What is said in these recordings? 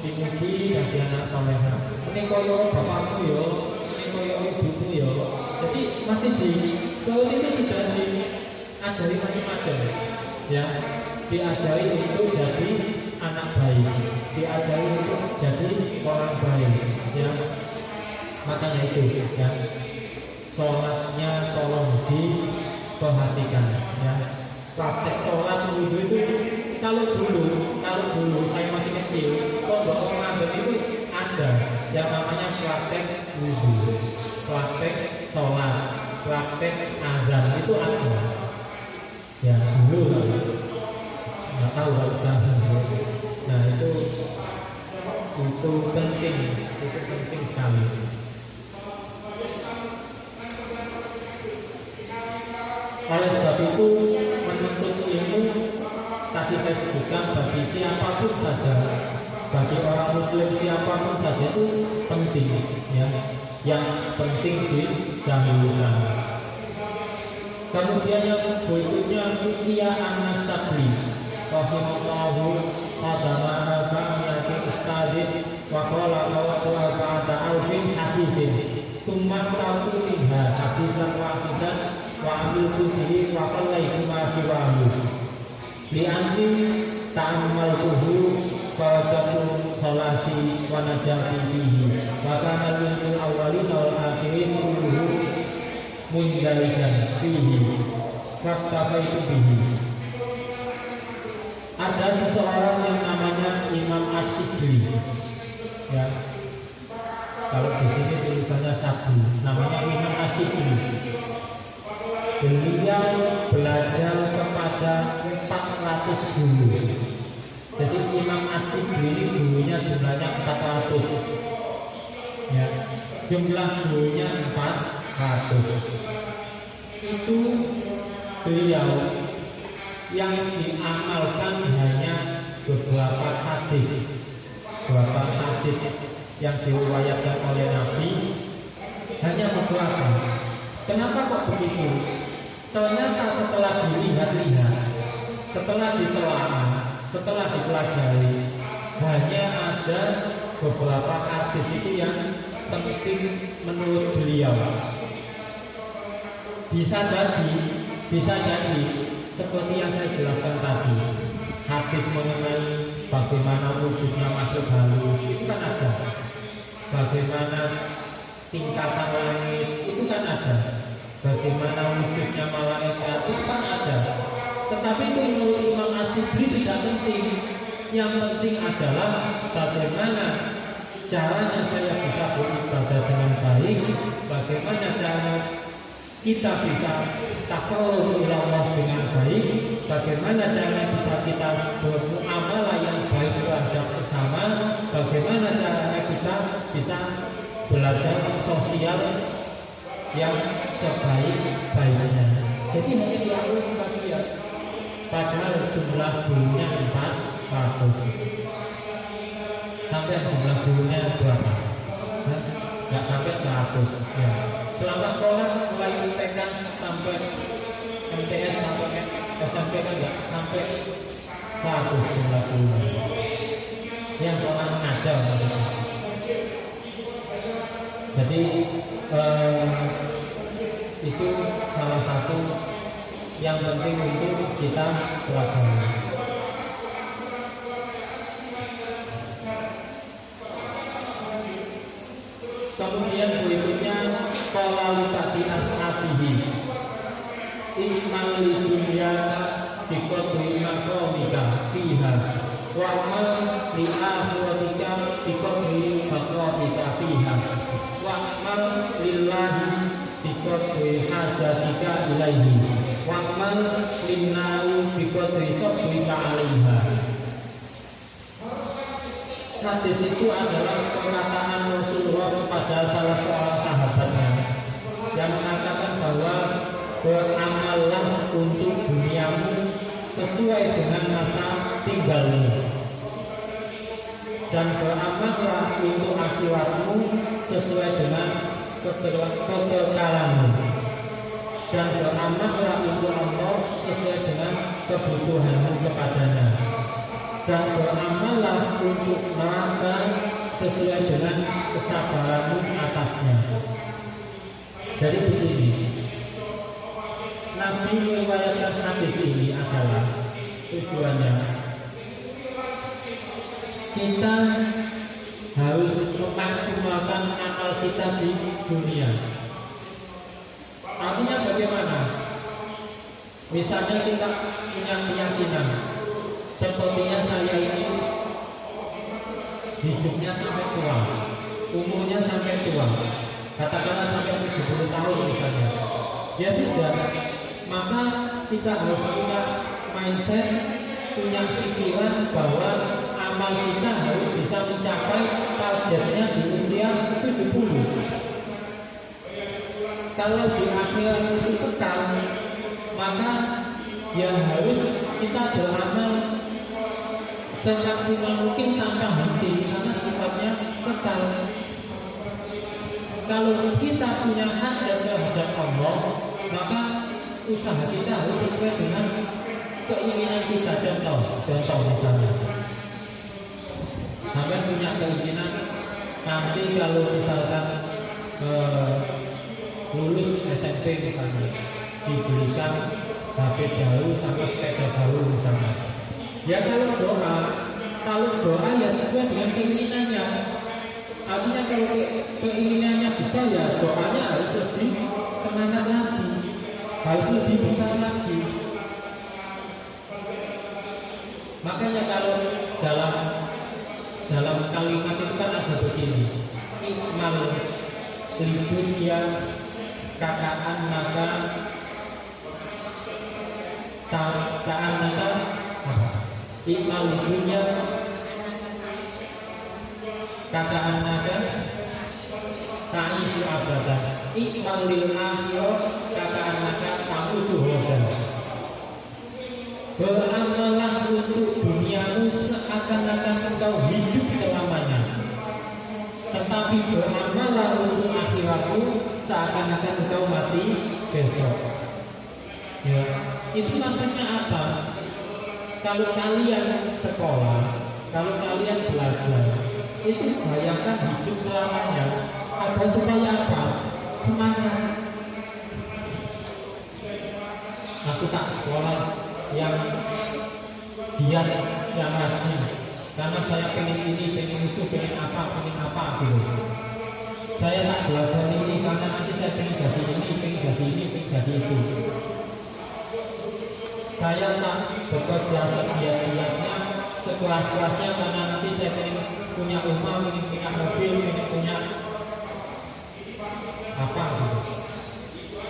dimuji dan anak soleha. Ini koyo bapakmu yo, ini koyo ibumu yo. Jadi masih di Daud itu sudah diajari macam-macam, ya, diajari untuk jadi anak baik, diajari untuk jadi orang baik, ya. Makanya itu, ya, sholatnya tolong diperhatikan, ya. Praktek sholat wudhu itu kalau dulu saya masih kecil, pondok Ramadan itu ada yang namanya praktek wudhu, praktek sholat, praktek azan itu ada. Ya dulu nggak tahu kalau sekarang. Nah itu penting sekali. Oleh sebab itu menuntut ilmu tadi saya sebutkan bagi siapapun saja, bagi orang muslim siapapun saja itu penting, ya, yang penting didahulukan. Kemudian yang berikutnya Ruqya An-Nasabli rahimahullahu qadama ka'miyati ustadzin wa qala wa ba'da alfin hadithin tumma ta'tu minha hadithan wahidan wa amiltu bihi wa qallaitu ma siwahu li'anni ta'ammaltuhu fa'adatu khalasi wa najati bihi wa kana lil awwalin wal akhirin kulluhu munjalikan fihi waktafaitu bihi. Ada seseorang yang namanya Imam As-Sidri, ya, kalau di sini tulisannya Sabri, namanya Imam As-Sidri. Beliau belajar kepada 400 guru. Jadi Imam As-Sidri ini gurunya jumlahnya 400, ya, jumlah gurunya 400. Itu beliau yang diamalkan hanya beberapa hadis yang diriwayatkan oleh Nabi, hanya beberapa. Kenapa kok begitu? Ternyata setelah dilihat-lihat, setelah ditelaah, setelah dipelajari, hanya ada beberapa hadis itu yang penting menurut beliau. Bisa jadi seperti yang saya jelaskan tadi, hadis mengenai bagaimana wujudnya makhluk halus itu kan ada, bagaimana tingkatan langit itu kan ada, bagaimana wujudnya malaikat itu kan ada. Tetapi itu menurut Imam As-Sidri tidak penting. Yang penting adalah bagaimana caranya saya bisa beribadah dengan baik, bagaimana cara kita bisa taqarrub ila Allah dengan baik, bagaimana caranya bisa kita bermuamalah yang baik terhadap sesama, bagaimana caranya kita bisa belajar sosial yang sebaik-baiknya. Jadi hanya diatur saja. Padahal jumlah gurunya 400. Sampai jumlah gurunya berapa? Nggak sampai 100, ya. Selama sekolah mulai UTK sampai MTS sampai SMP kan nggak sampai 100 jumlah guru yang pernah mengajar. Jadi itu salah satu yang penting untuk kita pelajari. Kemudian berikutnya kalau tadi ashabihi iman li dunya biqadri maqamika fiha wa amal li akhiratika biqadri maqamika fiha wa amal lillahi biqadri hajatika ilaihi wa amal linnahu biqadri sabrika alaiha. Hadis itu adalah perkataan Rasulullah kepada salah seorang sahabatnya yang mengatakan bahwa beramallah untuk duniamu sesuai dengan masa tinggalmu, dan beramallah untuk akhiratmu sesuai dengan kekekalanmu, dan beramallah untuk Allah sesuai dengan kebutuhanmu kepadanya. dan beramallah untuk neraka sesuai dengan kesabaranmu atasnya. Jadi begini, Nabi meriwayatkan hadis ini adalah tujuannya kita harus memaksimalkan amal kita di dunia. Artinya bagaimana? Misalnya kita punya keyakinan sepertinya saya ini hidupnya sampai tua, umurnya sampai tua, katakanlah sampai 70 tahun misalnya. Ya sudah, maka kita harus punya mindset, punya pikiran bahwa amal kita harus bisa mencapai targetnya di usia 70. Kalau di akhirat itu kekal, maka ya harus kita beramal semaksimal mungkin tanpa henti karena sifatnya kekal. Kalau kita punya hak terhadap Allah, maka usaha kita harus sesuai dengan keinginan kita. Contoh misalnya, sampai punya keinginan nanti kalau misalkan lulus SMP misalnya diberikan HP baru sama sepeda baru misalnya. Ya kalau doa ya sesuai dengan keinginannya. Artinya kalau keinginannya bisa ya doanya harus lebih semangat lagi, harus lebih besar lagi. Makanya kalau dalam kalimat itu kan ada begini, ikmal lidunya kakaan maka ikmal lidunya kakaan maka ta'isu abadan, ikmal lil akhirah kakaan maka ta'udu hodan. Beramallah untuk duniamu seakan-akan engkau hidup selamanya, tetapi beramallah untuk akhiratmu seakan-akan engkau mati besok. Ya, itu maksudnya apa? Kalau kalian sekolah, kalau kalian belajar, itu bayangkan hidup selamanya. Agar supaya apa? Semangat. Aku tak sekolah yang giat, yang rajin, karena saya pengen ini, pengen itu, pengen apa gitu. Saya tak belajar ini karena nanti saya pengen jadi ini, pengen jadi ini, pengen jadi itu. Saya tak bekerja segiat-giatnya, sekeras-kerasnya karena nanti saya pengen punya rumah, pengen punya mobil, pengen punya apa gitu.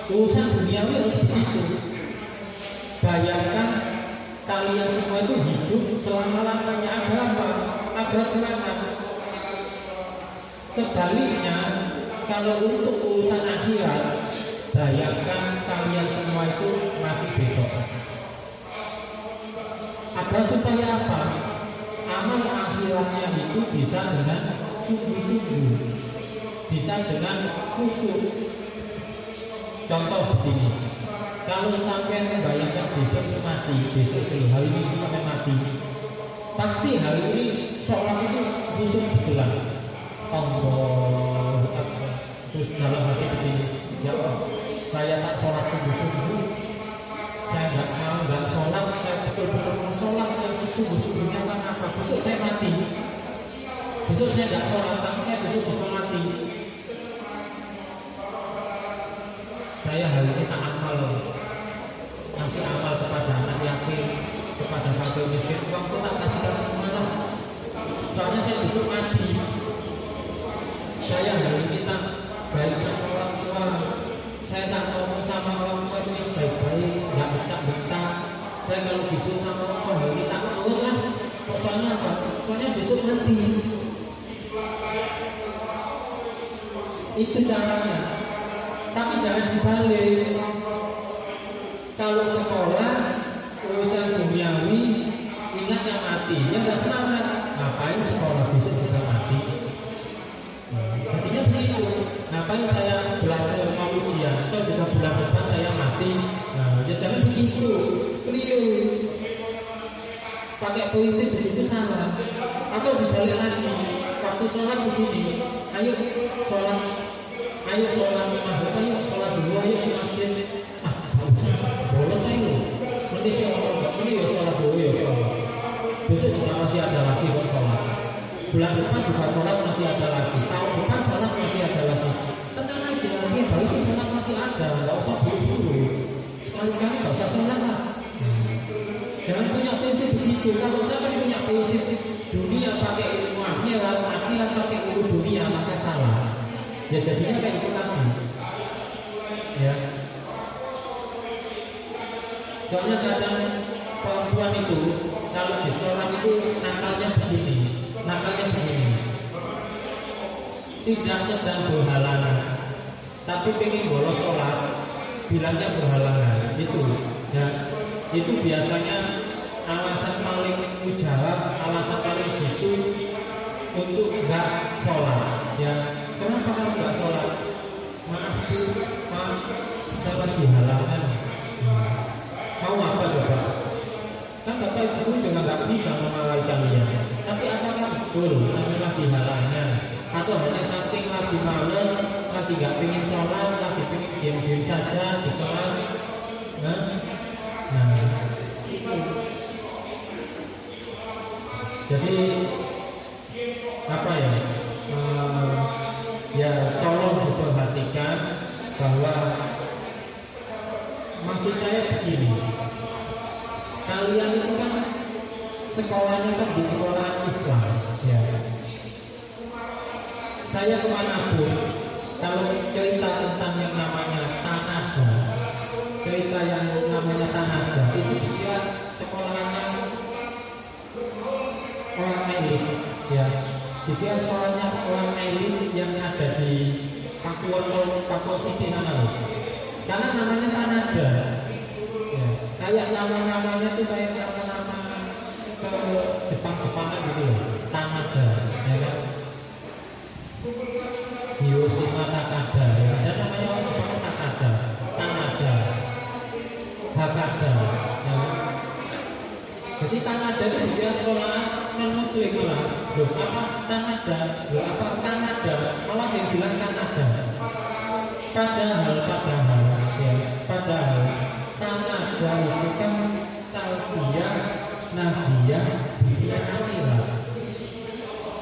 Urusan duniawi harus begitu. Bayangkan kalian semua itu hidup selama-lamanya agar selamat. Sebaliknya, kalau untuk urusan akhirat, bayangkan kalian semua itu mati besok. Agar supaya apa? Amal akhiratnya itu bisa dengan sungguh-sungguh, bisa dengan khusyuk. Contoh begini, kalau sampai membayangkan besok mati, hari ini sampai mati, pasti hari ini sholat itu khusyuk betulan. Allah Akbar. Terus dalam hati begini, ya Allah, saya tak sholat sungguh-sungguh, saya nggak sholat, saya betul-betul mau sholat yang sungguh-sungguhnya karena apa? Besok saya mati, besok saya nggak sholat, tapi saya besok bisa mati. Saya hari ini tak amal, nanti amal kepada anak yatim, kepada fakir miskin, uang itu tak kasihkan semua. Soalnya saya besok mati. Saya hari ini tak baik sama orang tua, saya tak ngomong sama orang tua yang baik-baik, nggak bentak-bentak. Saya kalau disuruh sama orang tua hari ini tak nurut lah. Soalnya apa? Soalnya besok mati. Itu caranya. Tapi jangan dibalik. Kalau sekolah urusan duniawi, ingat yang mati, ya nggak selamat. Ngapain sekolah bisa bisa mati? Jadinya begitu. Ngapain saya belajar mau ujian? Atau juga bulan depan saya mati? Nah, ya jangan begitu. Keliru. pakai puisi begitu salah. Atau dibalik lagi, waktu sholat di sini, ayo sholat maghrib, ayo sholat dulu, ayo di masjid. Bolos ayo, nanti sih ngomong ini ya sholat dulu ya sholat. Besok juga masih ada lagi kok sholat. Bulan depan juga sholat masih ada lagi. Tahun depan sholat masih ada lagi. Tenang aja, nanti baik sholat masih ada, nggak usah buru-buru. Sekali-sekali nggak usah sholat lah. Jangan punya prinsip begitu. Kalau kita punya prinsip dunia pakai ilmu akhirat, akhirat pakai ilmu dunia, maka salah. Ya jadinya kayak itu tadi. Ya. Soalnya kadang perempuan itu kalau di sholat itu nakalnya begini. Tidak sedang berhalangan, tapi pengen bolos sholat, bilangnya berhalangan. Itu, ya, itu biasanya alasan paling mujarab, alasan paling jitu untuk enggak sholat. Ya, kenapa kamu enggak sholat? Maaf, saya lagi halangan. Mau apa coba? Kan Bapak Ibu juga nggak bisa memarahi kalian. Tapi apakah betul kami lagi halangan? Atau hanya saking lagi malas, lagi nggak pengen sholat, lagi pengen diam-diam saja di sholat? Nah, jadi apa ya? Ya tolong diperhatikan bahwa maksud saya begini. Kalian itu kan sekolahnya kan di sekolah Islam, ya. Saya kemanapun, kalau cerita tentang yang namanya tanaga, cerita yang namanya tanaga, itu dia sekolahnya orang elit, ya. Dia sekolahnya orang elit yang ada di Papua City sana, karena namanya tanaga. Ya, kayak nama-namanya tuh kayak nama-nama ke Jepang-Jepangan gitu loh, tanaga, ya kan? Hiroshima Takada, ya. Ada namanya orang Jepang Takada, tanaga, Hakada, ya. Jadi tanaga itu dia sekolah non muslim lah. Loh, apa tanaga? Loh, apa Kanada? Malah yang bilang Kanada. Padahal, ya, padahal tanaga itu kan tausiah nabiah dunia akhirat.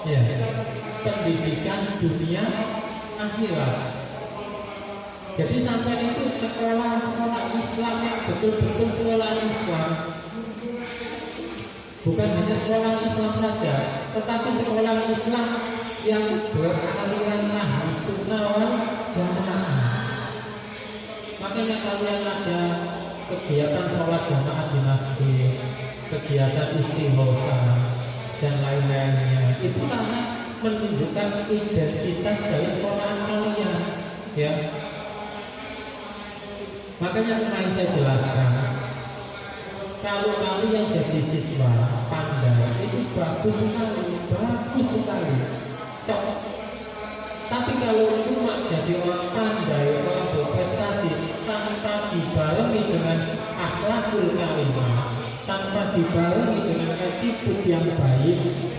Ya, pendidikan dunia akhirat. Jadi sampai itu sekolah-sekolah Islam yang betul-betul sekolah Islam, bukan hanya sekolah Islam saja, tetapi sekolah Islam yang beraliran Ahlus Sunnah wal Jamaah. Makanya kalian ada kegiatan sholat jamaah di masjid, kegiatan istighosa dan lain-lainnya. Itu karena menunjukkan identitas dari sekolahan kalian, ya. Makanya kemarin saya jelaskan, kalau kalian jadi siswa pandai itu bagus sekali. Tapi kalau cuma jadi orang pandai, orang berprestasi tanpa dibarengi dengan akhlakul karimah, tanpa dibarengi dengan attitude yang baik,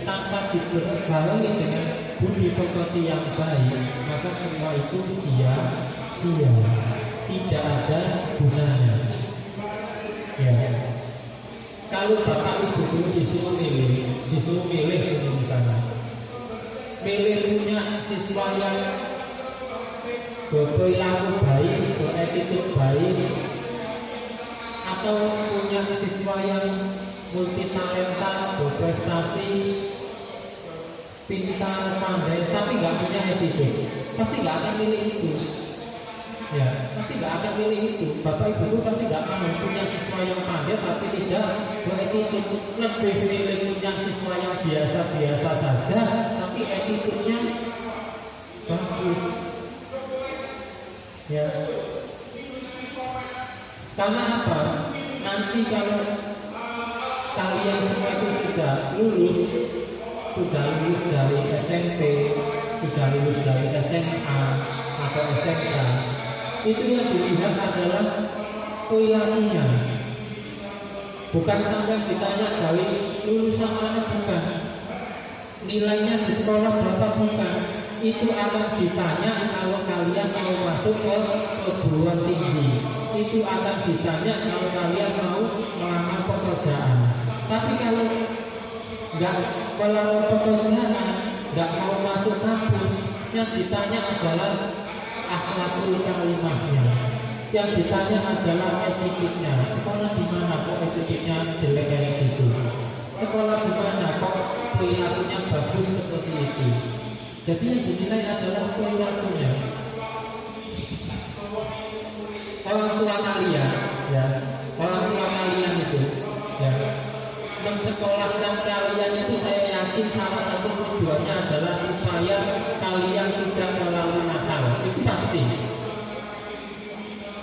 tanpa dibarengi dengan budi pekerti yang baik, maka semua itu sia-sia, tidak ada gunanya. Ya. Kalau bapak ibu dulu disuruh milih ini misalnya, milih punya siswa yang berperilaku baik, beretitude baik, atau punya siswa yang multi talenta, berprestasi, pintar, pandai, tapi nggak punya attitude, pasti nggak akan milih itu. Ya, pasti nggak akan milih itu. Bapak ibu pasti nggak akan punya siswa yang pandai tapi tidak beretitude. Lebih milih punya siswa yang biasa-biasa saja tapi attitude-nya bagus. Ya, karena apa? Nanti kalau kalian semua itu sudah lulus dari SMP, sudah lulus dari SMA atau SMK, itu yang dilihat adalah perilakunya. Bukan sampai ditanya dari lulusan mana, bukan. Nilainya di sekolah berapa, bukan. Itu akan ditanya kalau kalian mau masuk ke perguruan tinggi. Itu akan ditanya kalau kalian mau melamar pekerjaan. Tapi kalau nggak melamar pekerjaan, nggak mau masuk kampus, yang ditanya adalah akhlakul karimahnya. Yang ditanya adalah etiknya. Sekolah di mana kok etiknya jelek kayak gitu? Sekolah di mana kok perilakunya bagus seperti itu? Jadi yang dinilai adalah perilakunya. Orang tua kalian, ya, orang tua kalian itu, ya, mensekolahkan kalian itu saya yakin salah satu tujuannya adalah supaya kalian tidak terlalu nakal. Itu pasti.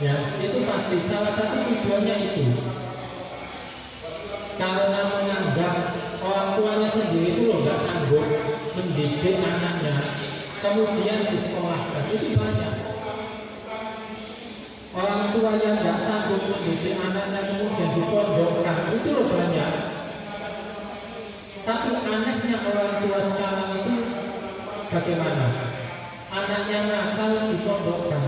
Ya, itu pasti salah satu tujuannya itu. Karena menganggap orang tuanya sendiri itu loh nggak sanggup mendidik anaknya, kemudian disekolahkan, itu banyak. Orang tua yang nggak sanggup mendidik anaknya kemudian dipondokkan, itu loh banyak. Tapi anaknya orang tua sekarang itu bagaimana? Anaknya nakal dipondokkan,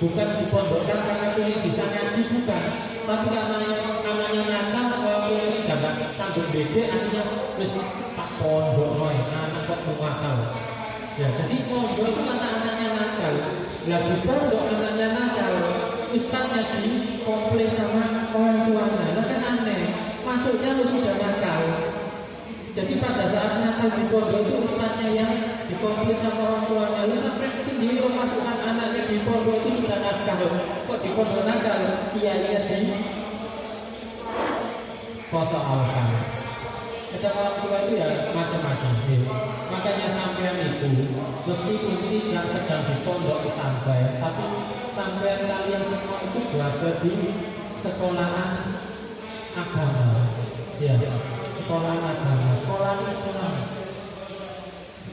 bukan dipondokkan karena pilih bisa ngaji, bukan. Tapi karena anaknya nakal, orang tua ini nggak sanggup didik, akhirnya terus tak pondok noy, anak kok nakal. Ya, jadi pondok itu karena anaknya nakal. Lah di pondok anaknya nakal, ustaznya dikomplain sama orang tuanya, lah kan aneh. Masuknya lu sudah nakal. Jadi pada saat nakal di pondok itu ustaznya yang dikomplain sama orang tuanya, lu sampai sendiri memasukkan anaknya di pondok itu sudah nakal. Kok di pondok nakal? Iya di foto alkan. Kita orang tua itu ya macam-macam. Makanya sampean itu meskipun tidak sedang di pondok pesantren, tapi sampean kalian semua itu belajar di sekolahan agama. Ya, sekolahan agama, sekolah Islam.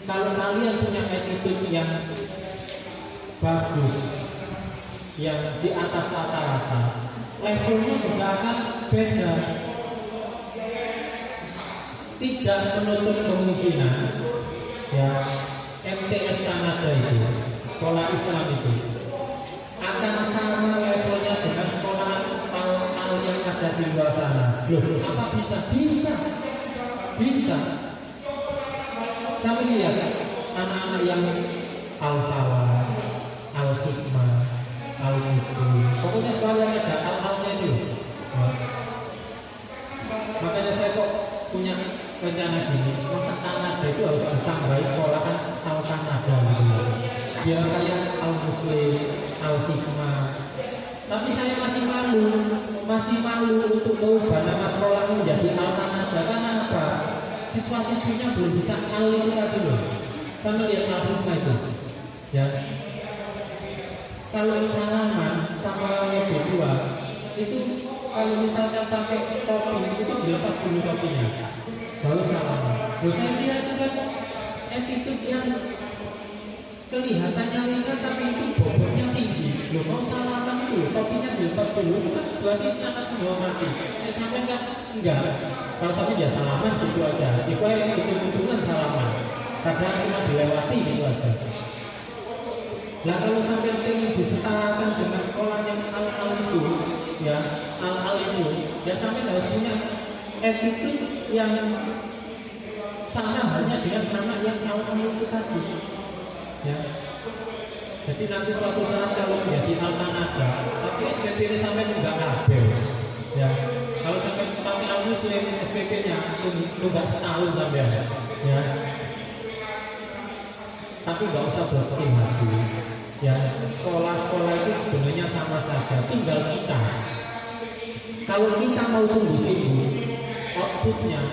Kalau kalian punya attitude yang bagus, yang di atas rata-rata, levelnya juga akan beda. Tidak menutup kemungkinan, ya, MTS Kanada itu, sekolah Islam itu, akan sama levelnya dengan sekolah al yang ada di luar sana. Loh, apa bisa? Bisa. Kami lihat anak-anak yang al-falah, al-hikmah, al-hikmah, pokoknya sekolah yang ada al-alnya itu. Makanya saya kok punya rencana gini, masa Kanada itu harus ditambahi sekolah kan al Kanada gitu ya. Biar kayak al-muslim, al-hikmah. Tapi saya masih malu untuk mengubah nama sekolah ini menjadi al Kanada. Karena apa? Siswa-siswinya belum bisa al itu lagi loh. Sama lihat al-hikmah itu. Ya. Kalau salaman sama orang berdua itu kalau misalnya pakai topi itu dilepas dulu topinya, baru salaman. Terus saya lihat itu kan attitude yang kelihatannya ringan tapi itu bobotnya tinggi. Loh, mau salaman itu topinya dilepas dulu, itu kan berarti sangat menghormati. Sampai kan enggak. Kalau sampai dia salaman gitu aja, itu yang hitung-hitungan salaman. Kadang cuma dilewati gitu aja. Nah kalau sampai ingin disetarakan dengan sekolah yang al-al itu, ya al-al itu, ya sampai harus punya attitude yang sama hanya dengan anak yang al-al itu tadi. Ya. Jadi nanti suatu saat kalau menjadi al-Kanada, tapi SPP ini sampai enggak kabel. Ya. Kalau sampai pakai al-Muslim SPP-nya itu enggak setahun sampai ya. Tapi nggak usah berkecil hati. Ya, sekolah-sekolah itu sebenarnya sama saja, tinggal kita. Kalau kita mau sungguh-sungguh, outputnya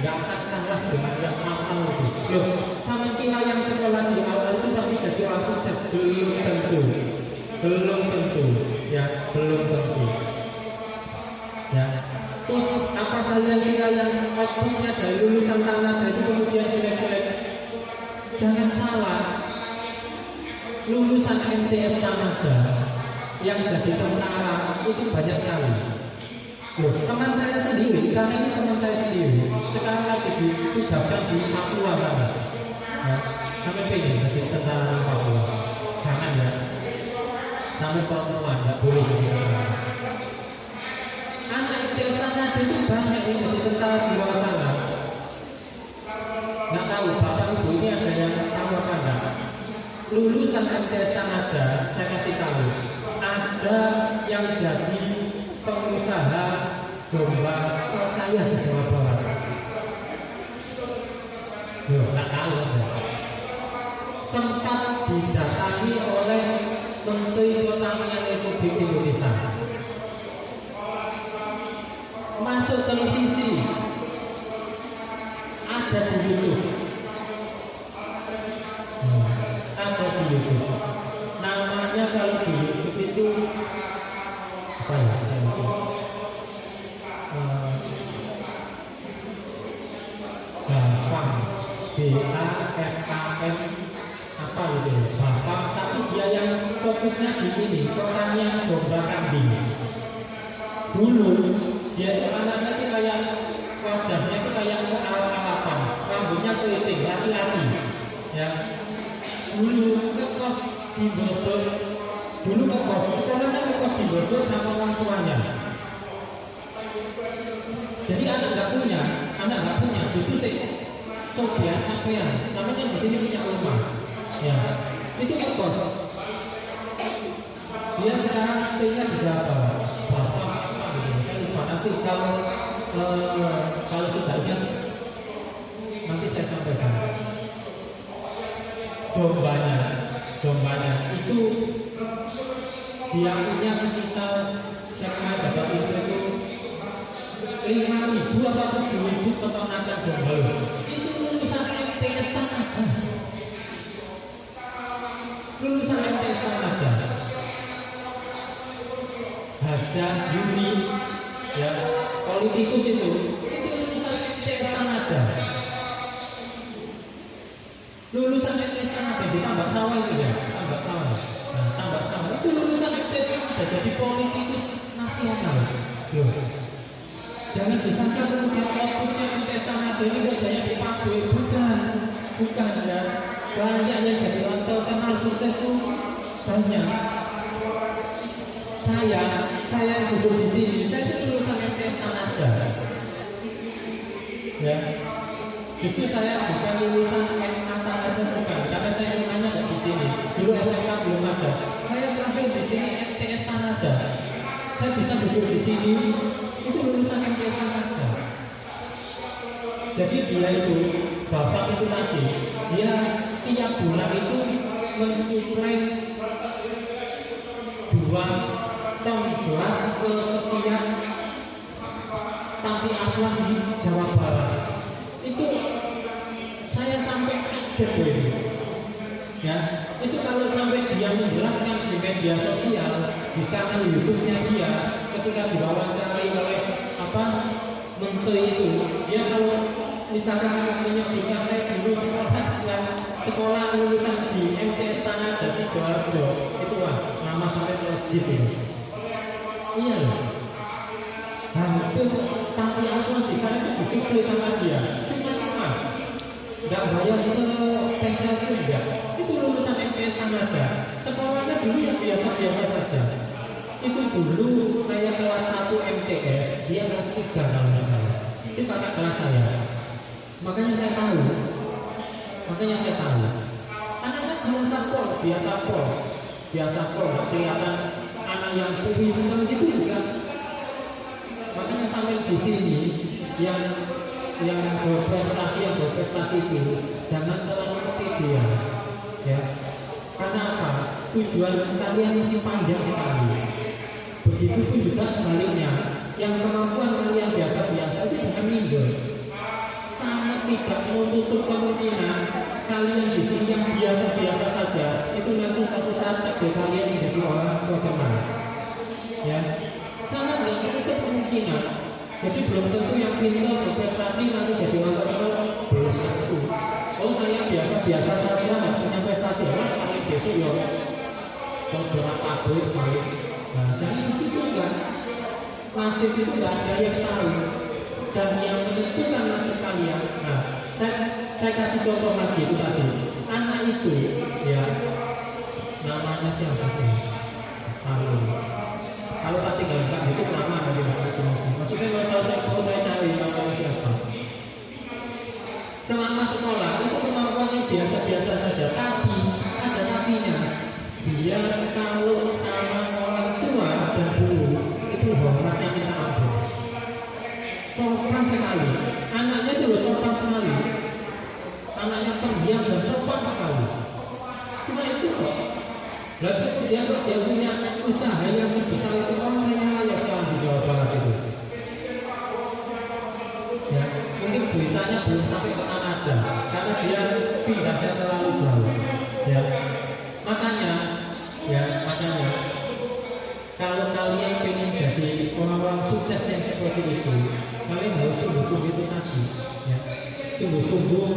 nggak akan kalah dengan yang mahal itu. Loh, sama kita yang sekolah di awal itu tapi jadi orang sukses belum tentu, ya belum tentu. Ya, terus apa kalian kira yang outputnya dari lulusan Kanada itu kemudian jelek-jelek? Jangan salah, lulusan MTS Kanada yang jadi tentara itu banyak sekali. Loh, teman saya sendiri, karena ini teman saya sendiri, sekarang lagi ditugaskan di Papua sana. Ya, sampai pengen jadi tentara Papua. Jangan ya, sampai perempuan nggak boleh jadi tentara. Anak kecil sana itu banyak yang jadi tentara di luar sana. Nggak tahu, bapak ibu ini ada yang tahu apa enggak? Lulusan MTS Kanada, saya kasih tahu, ada yang jadi pengusaha domba terkaya di Jawa Barat. Loh, nggak tahu ya. Sempat didatangi oleh Menteri Pertanian Republik Indonesia. Masuk televisi, ada di YouTube. Ada di YouTube. Namanya kalau di YouTube itu apa ya? Bambang, BAFKM apa itu? Bambang, tapi dia yang fokusnya di ini, pertanian domba kambing. Dulu dia itu anaknya itu kayak wajahnya itu kayak awal-awalan, rambutnya keriting, laki-laki. Ya, dulu ngekos di Bogor, sekarang ngekos di Bogor sama orang tuanya. Jadi anak nggak punya, itu sih coba sampean, namanya di sini punya rumah, ya, itu ngekos. Dia sekarang tinggal di berapa? Nanti kalau sudah ingat nanti saya sampaikan. Dombanya itu dia punya sekitar saya dapat itu 5.000 atau 7.000 peternakan domba. Itu lulusan MTS Kanada. Lulusan MTS Kanada. Haja Juni, ya, politikus itu lulusan MTS Kanada. Lulusan MTS Kanada di Tambak Sawah itu ya, Tambak Sawah. Nah, Tambak Sawah itu lulusan MTS Kanada jadi politikus nasional. Loh. Jangan disangka kemudian outputnya MTS Kanada ini kerjanya di pabrik, bukan ya. Banyak yang jadi terkenal sukses itu banyak. Saya duduk di sini, saya itu lulusan MTS Kanada. Ya, justru saya bukan lulusan MA Kanada bukan, karena saya rumahnya nggak di sini. Dulu SMK belum ada. Saya terakhir di sini MTS Kanada. Saya bisa duduk di sini, itu lulusan MTS Kanada. Jadi dia itu, bapak itu tadi, dia tiap bulan itu mensuplai 2 ton beras ke setiap panti asuhan di Jawa Barat. Itu saya sampai kaget ya. Itu kalau sampai dia menjelaskan di media sosial, di kanal YouTube-nya dia, ketika diwawancarai oleh menteri itu, dia kalau misalkan menyebutkan saya dulu sekolah lulusan di MTS Kanada Sidoarjo, itu nama sampai melejit ini. Iya loh. Hampir panti asuhan di sana itu disuplai sama dia. Cuma nggak bayar spesial itu enggak. Itu lulusan MTS Kanada. Sekolahnya dulu yang biasa-biasa saja. Itu dulu saya kelas 1 MTS, dia kelas 3 kalau nggak salah. Itu kakak kelas saya. Makanya saya tahu. Anak-anak biasa pol, kelihatan anak yang suwi seperti itu juga. Makanya sampai di sini yang berprestasi itu jangan terlalu pede ya. Karena apa? Tujuan kalian masih panjang sekali. Begitupun juga sebaliknya, yang kemampuan kalian biasa-biasa itu jangan minder. Sangat tidak menutup kemungkinan kalian di sini yang biasa-biasa saja itu nanti suatu saat takdir kalian menjadi orang terkenal. Ya, sangat tidak menutup kemungkinan. Jadi belum tentu yang pintar berprestasi nanti jadi orang terkenal belum tentu. Oh saya biasa-biasa saja nggak punya prestasi, kali besok ya beberapa pabrik. Nah, jadi itu juga nasib itu nggak ada yang tahu, dan yang menentukan nasib kalian. Nah, saya kasih contoh lagi itu tadi, anak itu ya namanya siapa sih? Kalau tadi nggak itu nama aja maksudnya kalau saya cari namanya siapa? Selama sekolah itu kemampuannya biasa-biasa saja, tapi ada tapinya. Dia kalau sama orang tua dan guru itu hormatnya minta ampun, sopan sekali. Anaknya itu sopan sekali, anaknya pendiam dan sopan sekali. Cuma itu kok. Lalu dia punya usaha yang besar itu orang yang layak sekali di Jawa Barat itu. Ya, mungkin beritanya belum sampai ke Kanada karena dia pindahnya terlalu jauh. Ya, makanya kalau kalian ingin jadi orang-orang sukses yang seperti itu, kalian harus sungguh-sungguh itu tadi. Ya, sungguh-sungguh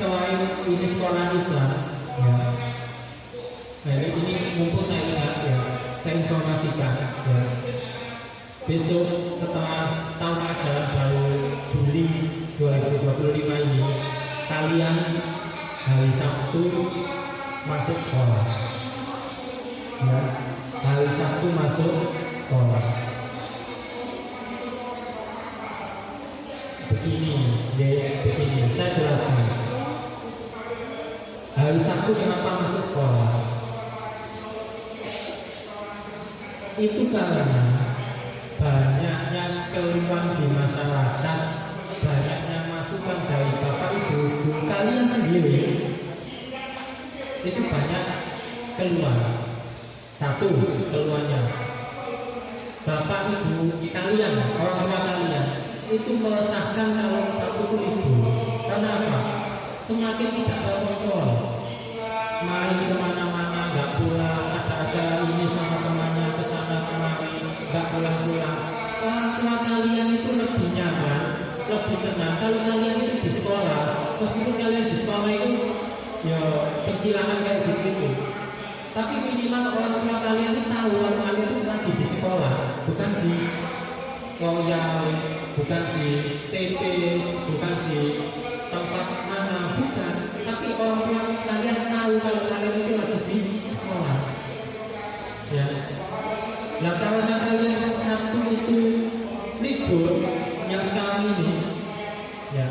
selain ini sekolah Islam. Ya. Nah, ini mumpung saya ingat ya, saya informasikan ya. Besok setelah tahun ajaran baru Juli 2025 ini, kalian hari Sabtu masuk sekolah. Ya, hari Sabtu masuk sekolah. Begini, saya jelaskan. Hari Sabtu kenapa masuk sekolah? Itu karena banyaknya keluhan di masyarakat, banyaknya masukan dari bapak ibu kalian sendiri, itu banyak keluhan. Satu keluhannya, bapak ibu kalian, orang tua kalian itu meresahkan kalau Sabtu itu libur. Karena apa? Semakin tidak terkontrol, main kemana-mana, nggak pulang, ada ini sama temannya kesana kemari, nggak pulang-pulang. Orang tua kalian itu lebih nyaman, lebih tenang kalau kalian itu di sekolah. Meskipun kalian di sekolah itu ya pencilangan kayak gitu, tapi minimal orang tua kalian itu tahu kalau kalian itu lagi di sekolah, bukan di royal, bukan di TP, bukan di tempat mana, bukan. Tapi orang tua kalian tahu kalau kalian itu lagi di sekolah. Ya. Nah, kalau kalian Sabtu itu libur yang sekarang ini, ya.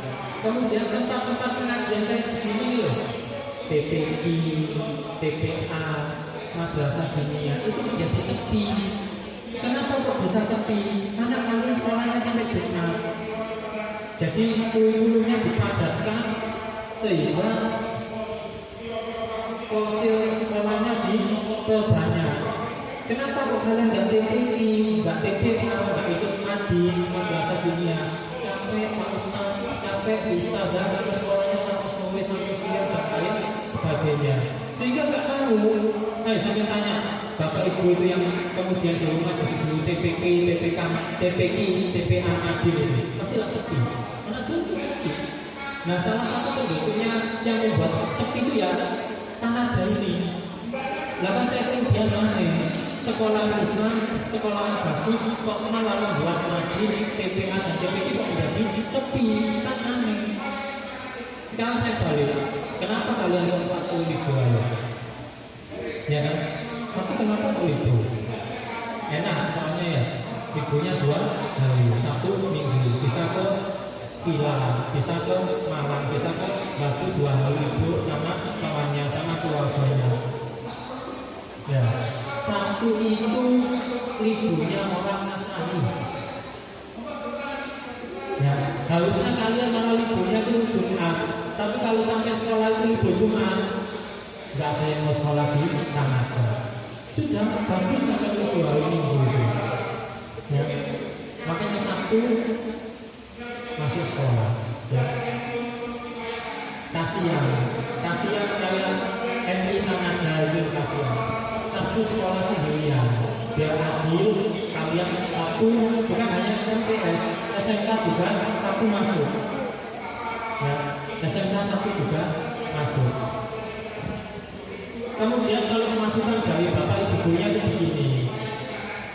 Kemudian tempat-tempat pengajian kayak begini loh, TPI, TPA, madrasah dunia itu menjadi sepi. Kenapa kok bisa sepi? Karena kalian sekolahnya sampai Jumat. Jadi kurikulumnya dipadatkan sehingga fosil sekolahnya diperbanyak. Kenapa kok kalian nggak TPI, nggak TPA, nggak ikut madi madrasah dunia? Capek Pak Ustaz, capek bisa dan sekolahnya sama semua dan sebagainya. Sehingga nggak tahu. Saya tanya bapak ibu itu yang kemudian di rumah jadi guru TPK, TPK, TPI, TPA, adil ini pasti lah sepi. Karena itu sepi. Nah, salah satu bentuknya yang membuat sepi itu ya tanah dari ini. Lalu saya kemudian nanya sekolah Islam, sekolah bagus kok malah membuat adil, TPA dan TPI kok menjadi sepi, kan aneh. Sekarang saya balik, kenapa kalian tempat sulit jual? Ya kan? Tapi kenapa kok libur? Enak soalnya ya, liburnya 2 hari, 1 minggu, bisa ke Villa, bisa ke Malang, bisa ke Batu 2 hari libur sama kawannya, sama keluarganya. Ya, Sabtu itu liburnya orang Nasrani. Ya, harusnya kalian malah liburnya itu Jumat. Tapi kalau sampai sekolah itu libur Jumat, nggak ada yang mau sekolah di Kanada. Sudah bagus sampai libur hari Minggu itu. Ya, makanya Sabtu masuk sekolah. Ya, kasihan kalian MI Kanada itu kasihan. Sabtu sekolah sendirian. Biar adil, kalian Sabtu bukan hanya MTS, SMK juga Sabtu masuk. Ya, SMK Sabtu juga masuk. Kemudian kalau masukan dari bapak ibu gurunya itu begini,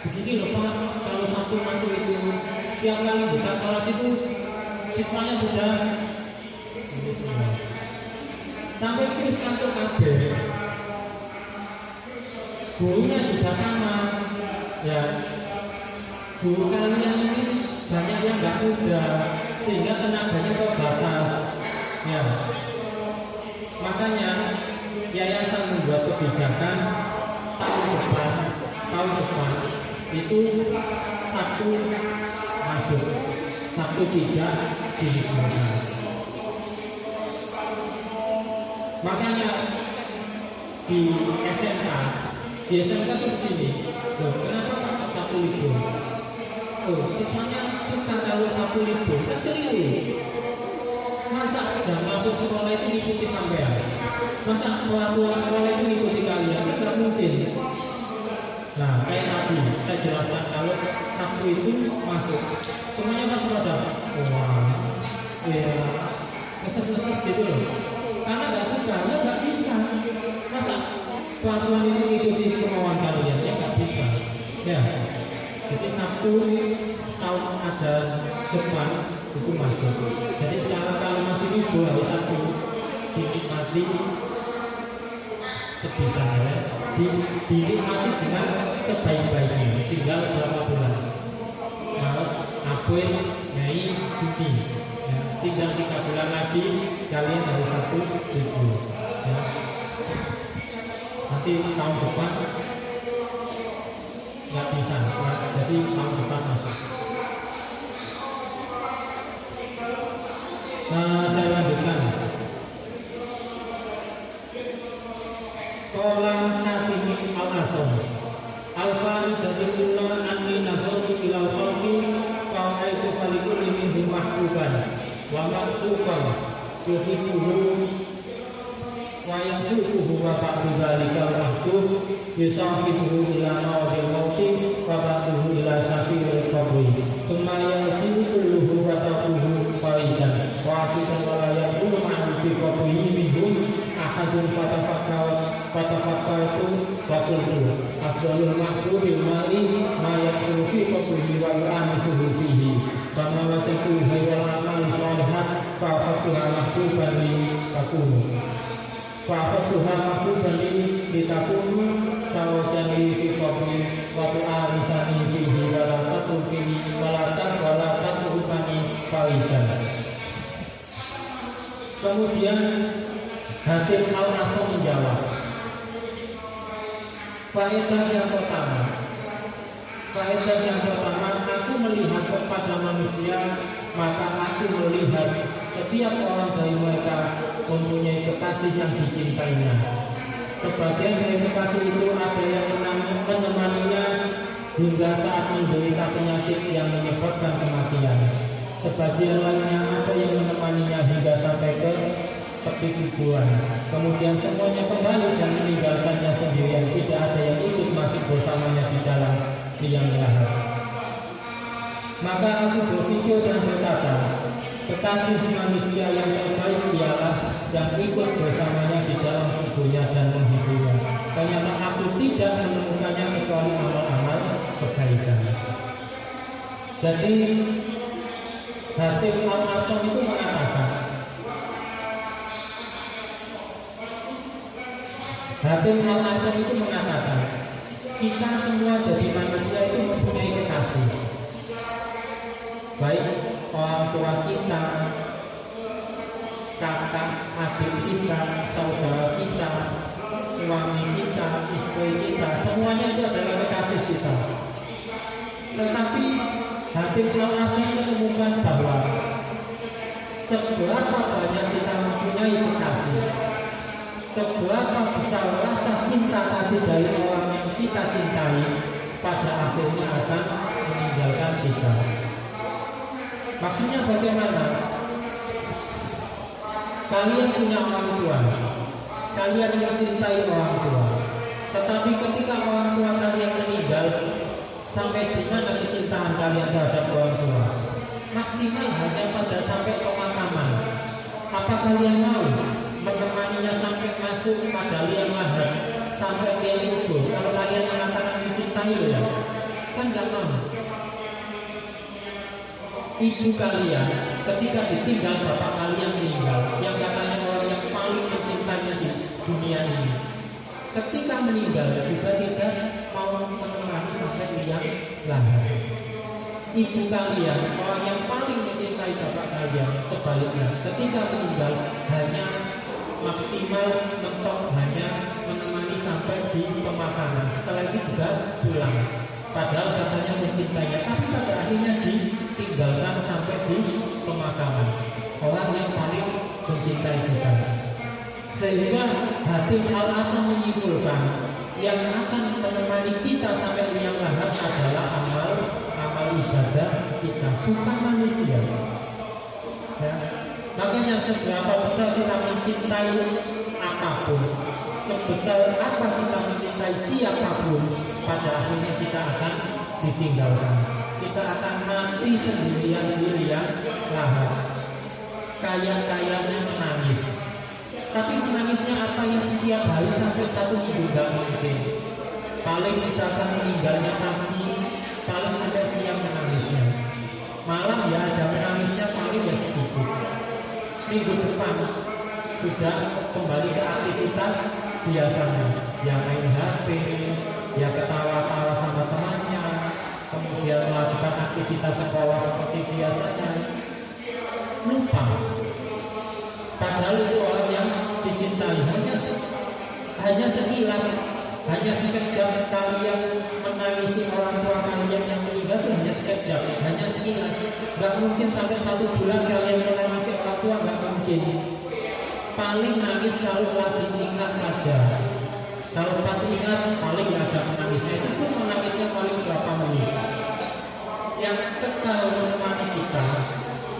begini loh Pak, kalau satu masuk itu tiap kali buka kelas itu siswanya sudah sampai itu kantor kabel, gurunya juga sama ya. Guru kalian ini banyak yang nggak muda sehingga tenaganya terbatas ya. Makanya yayasan membuat kebijakan tahun depan itu satu masuk, satu tidak diliburkan. Makanya di SMK seperti ini. Kenapa satu libur? Sisanya suka kalau satu libur, kan keliru. Masa jam masuk sekolah itu ikuti sampean? Masa pelakuan sekolah itu ikuti kalian? Tidak mungkin. Nah, kayak tadi saya jelaskan kalau Sabtu itu masuk, semuanya masuk ada. Wah, ya, keses-keses gitu loh. Karena nggak suka, ya nggak bisa. Masa pelakuan itu ikuti kemauan kalian? Ya nggak bisa. Ya, jadi Sabtu tahun ajaran depan itu masuk. Jadi sekarang kalau masih libur hari Sabtu dinikmati sebisanya, dinikmati dengan sebaik-baiknya. Tinggal berapa bulan? Maret, April, Mei, Juni. Ya, tinggal 3 bulan lagi kalian hari Sabtu libur. Ya. Nanti tahun depan nggak bisa, jadi tahun depan masuk. Saya lanjutkan. Kolam Nasimi al-Asom Al-Fari dari Ulla Anni Nazartu Ilal Qalbi Kawaitu Falikul Liminhum Mahbuban Wa Mahbuban Yuhibuhu Wa Yansukuhu Wa Ba'du Dhalika Mahbub Yusahibuhu Ila Nawadil Mawti Wa Ba'duhu Ila Safiril Qabri Tumma Yajibu Kulluhu Wa Tabuhu Faridan Wa Afidan Wa Layakulu Ma'adufi Qabrihi Minhum Ahadun Fatafakatu Wakultu Afdalul Mahbubil Mali Mayakulu Fi Qabrihi Wa Yu'anisuhu Fihi Sama Wasiku Hiwal Amal Shalihat Fa'afatuha Mahbuban Li Takunu Fa'afatuha Mahbuban Li Litakunu Sawajan Li Fi Qabri Wa Tu'arisani Fihi Walatatu Fihi Walatatu Upani Faridan. Kemudian Hakim Al-Asom menjawab, faedah yang pertama, aku melihat kepada manusia, maka aku melihat setiap orang dari mereka mempunyai kekasih yang dicintainya. Sebagian dari kekasih itu ada yang menemaninya hingga saat menderita penyakit yang menyebabkan kematian. Sebagian lainnya ada yang menemaninya hingga sampai ke tepi kuburan. Kemudian semuanya kembali dan meninggalkannya sendirian. Tidak ada yang ikut masuk bersamanya di dalam liang lahat. Maka aku berpikir dan berkata, kekasih manusia yang terbaik ialah yang ikut bersamanya di dalam kuburnya dan menghiburnya. Ternyata aku tidak menemukannya kecuali amal-amal kebaikan. Jadi Hakim Al-Asom itu mengatakan, kita semua jadi manusia itu mempunyai kekasih, baik orang tua kita, kakak, adik kita, saudara kita, suami kita, istri kita, semuanya itu adalah kekasih kita. Tetapi Hakim Al-Asom menemukan bahwa seberapa banyak kita mempunyai kekasih, seberapa besar rasa cinta kasih dari orang yang kita cintai, pada akhirnya akan meninggalkan kita. Maksudnya bagaimana? Kalian punya orang tua, kalian mencintai orang tua, tetapi ketika orang tua kalian meninggal, sampai di mana kecintaan kalian terhadap orang tua? Maksimal hanya pada sampai pemakaman. Apa kalian mau menemaninya sampai masuk pada liang lahat, sampai dia kubur? Kalau kalian mengatakan mencintai ya, ibu kalian ketika ditinggal bapak kalian meninggal, yang katanya orang yang paling mencintainya di dunia ini, ketika meninggal juga tidak mau menemani sampai liang lahat. Ibu kalian, orang yang paling mencintai bapak kalian, sebaliknya ketika meninggal hanya maksimal mentok, hanya menemani sampai di pemakaman, setelah itu juga pulang. Padahal katanya mencintainya, tapi pada akhirnya ditinggalkan sampai di pemakaman. Orang yang paling mencintai kita. Sehingga Hatim Al-Hasan menyimpulkan yang akan menemani kita sampai liang lahat adalah amal ibadah kita, bukan manusia. Ya. Makanya seberapa besar kita mencintai apapun, sebesar apa kita mencintai siapapun, pada akhirnya kita akan ditinggalkan. Kita akan mati sendirian di liang lahat. Kaya-kayanya menangis, tapi menangisnya apa yang setiap hari sampai 1 minggu gak mungkin. Paling misalkan meninggalnya pagi, paling ada siang menangisnya. Malam ya ada menangisnya, paling ya sedikit. Minggu depan sudah kembali ke aktivitas biasanya, ya main HP, ya ketawa-tawa sama temannya, kemudian melakukan aktivitas sekolah seperti biasanya. Lupa. Padahal itu orang yang dicintai, hanya sekilas, hanya sekejap kalian menangisi orang tua kalian yang meninggal, itu hanya sekejap, hanya sekilas. Gak mungkin sampai 1 bulan kalian menangisi orang tua, gak mungkin. Paling nangis kalau lagi ingat saja. Kalau pas ingat paling ada menangisnya, itu pun menangisnya paling berapa menit. Yang kekal menemani kita,